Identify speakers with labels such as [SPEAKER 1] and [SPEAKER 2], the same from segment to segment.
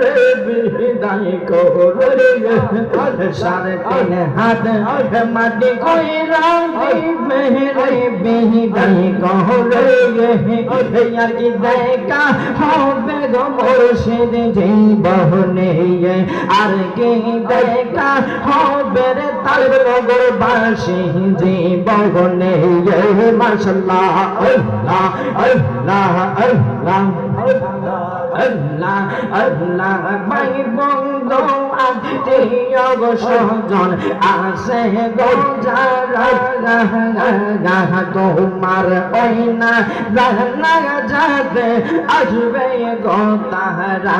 [SPEAKER 1] রে বিদায় করে সাড়ে তিন হাত মাটি কইরা দিবে রে বিদায় করে আর কি দেখা হবে গো মুর্শিদ জীবনে আর কি দেখা হবে রে তার নগর বাসী জীবনে মাশাআল্লাহ আল্লাহ আল্লাহ আল্লাহ আল্লাহ আল্লাহ ভাই বন্ধু আত্মীয় গো সজন আসে গো যারা তোমার ওই না জানা যাতে আসবে গো তারা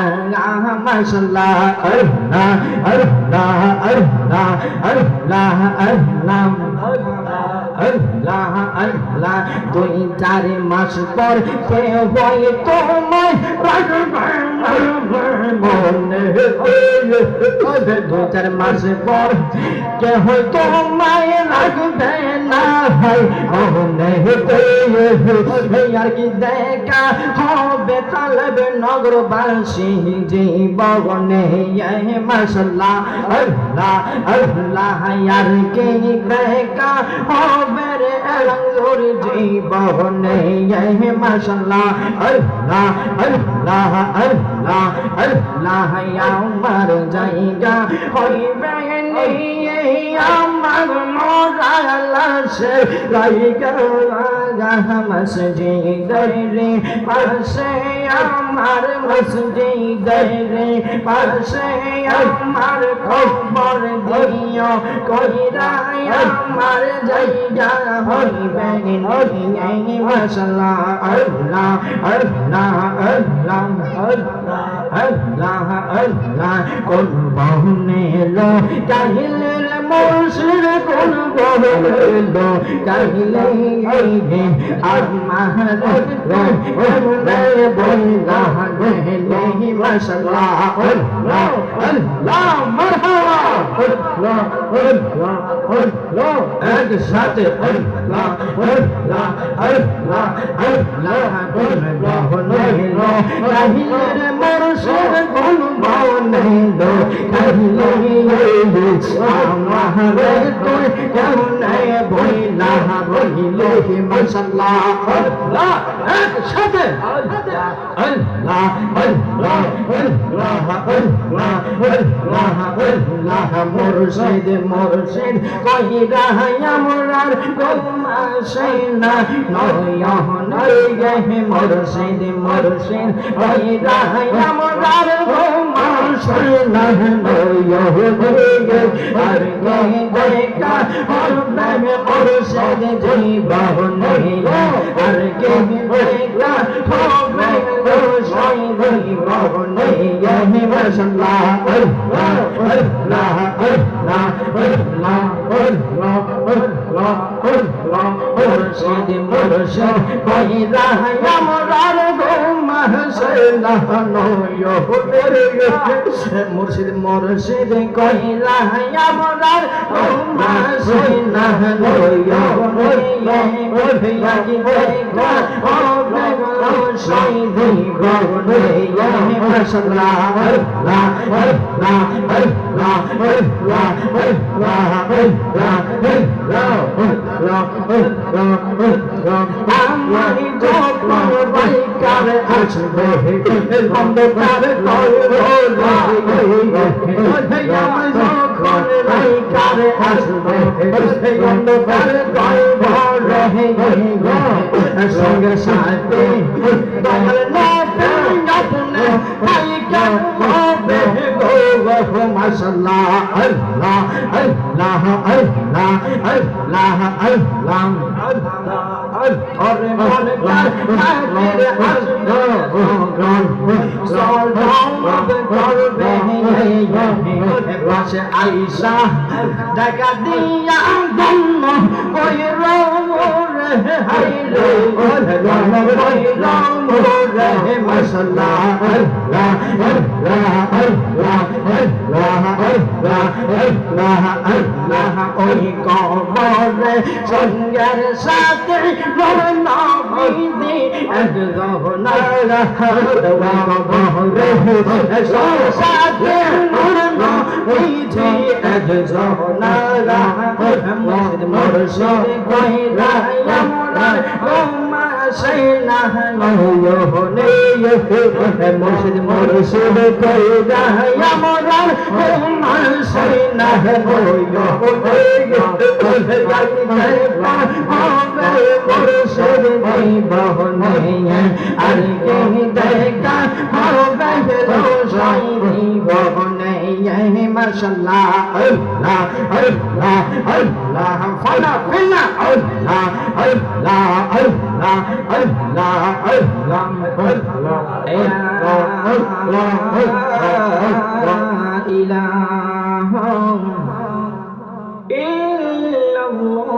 [SPEAKER 1] মাশাআল্লাহ আল্লাহ আল্লাহ আল্লাহ আল্লাহ আল্লাহ আল্লাহ আল্লাহ 2-4 মাস পর সে হয় তোমায় রাখবে মনে 2-4 মাস পর কে হয় তোমায় রাখবে না হয় মনে আর কি দেখা হবে তালেব নগরবাসী জীবনে মাশাআল্লাহ আল্লাহ আল্লাহ আর কি দেখা হবে রে রঙের জীবনে মাশাআল্লাহ আল্লাহ আল্লাহ আল্লাহ আল্লাহ আমার জায়গা হইবে নিয়ে আমার মোরালাসে রাইগা মসজিদের পাশে আমার মসজিদের পাশে আমার খবর দিও কইরা আমার জায়গা হইবে নিয়ে মাশাআল্লাহ আল্লাহ আল্লাহ আল্লাহ আল্লাহ আল্লাহ কোন বহনে লো কাহিলে মুর্শিদ কোন বহনে লো কাহিলে আমার রে বইলা গেলে মাশাআল্লাহ আল্লাহ আল্লাহ মারহাবা আল্লাহ আল্লাহ আল্লাহ এক সাথে আল্লাহ আল্লাহ আল্লাহ আল্লাহ বহনে লো কাহিলে মুর্শিদ কোন বহনে লো কাহিলে আমার তুই কেমন বইলা রহিলে মাশাআল্লাহ আল্লাহ একসাথে আল্লাহ আল্লাহ আল্লাহ আল্লাহ আল্লাহ আল্লাহ মুর্শিদ মুর্শিদ কইরা আমরার গোমাশে না নয়ন গে মুর্শিদ মুর্শিদ কইরা আমরার গোমাশে না নয়ন গে আর গে দেখা হবে মুর্শিদ জীবনে আর কে দেখা হবে শহীদ জীবনে মাশাআল্লাহ আল্লাহ আল্লাহ আল্লাহ আল্লাহ আল্লাহ আল্লাহ আল্লাহ মুর্শিদ মুর্শিদ কইরা আমরার গোমাশে না নয়ন মুর্শিদ মুর্শিদ কইরা আমরার গোমাশে না শহীদ জীবনে মাশাআল্লাহ আল্লাহ আল্লাহ আল্লাহ আল্লাহ আল্লাহ আমার যখন বাইকার আসবে অন্ধকার আমার যখন বাইকার আসবে অন্ধকার সঙ্গে সাথে দয়াল নবী আপনি বাইকার হবে গো মাশাআল্লাহ আল্লাহ আল্লাহ আল্লাহ আল্লাহ আল্লাহ আরে মনে কর মেরে আসবে সলভ করবে পাশে আয়েশা দেখা দিয়া গন্ন ওই রোরে হাইরে ওই রোরে মাশাআল্লাহ আল্লাহ আল্লাহ আল্লাহ আল্লাহ আল্লাহ আল্লাহ ওই কবরে সঙ্গের সাথে নবী একজন বহরে সাথে নূর নবীজি একজন মুর্শিদ মুর্শিদ কইরা আমরার গোমা সেনা নয়ো নে মুর্শিদ মুর্শিদ কইরা আমরার গোমা সেনা নয়ো মুর্শিদ ভাই বহনে আর কে দেখা হবে রোশাই বহনে মাশাআল্লাহ আল্লাহ আল্লাহ আল্লাহ ফানা ফানা আল্লাহ আল্লাহ আল্লাহ আল্লাহ আল্লাহ ইলাহা ইল্লাল্লাহ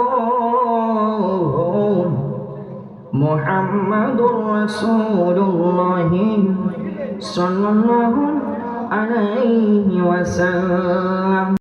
[SPEAKER 1] মুহাম্মাদুর রাসূলুল্লাহ সাল্লাল্লাহু আলাইহি ওয়াসাল্লাম।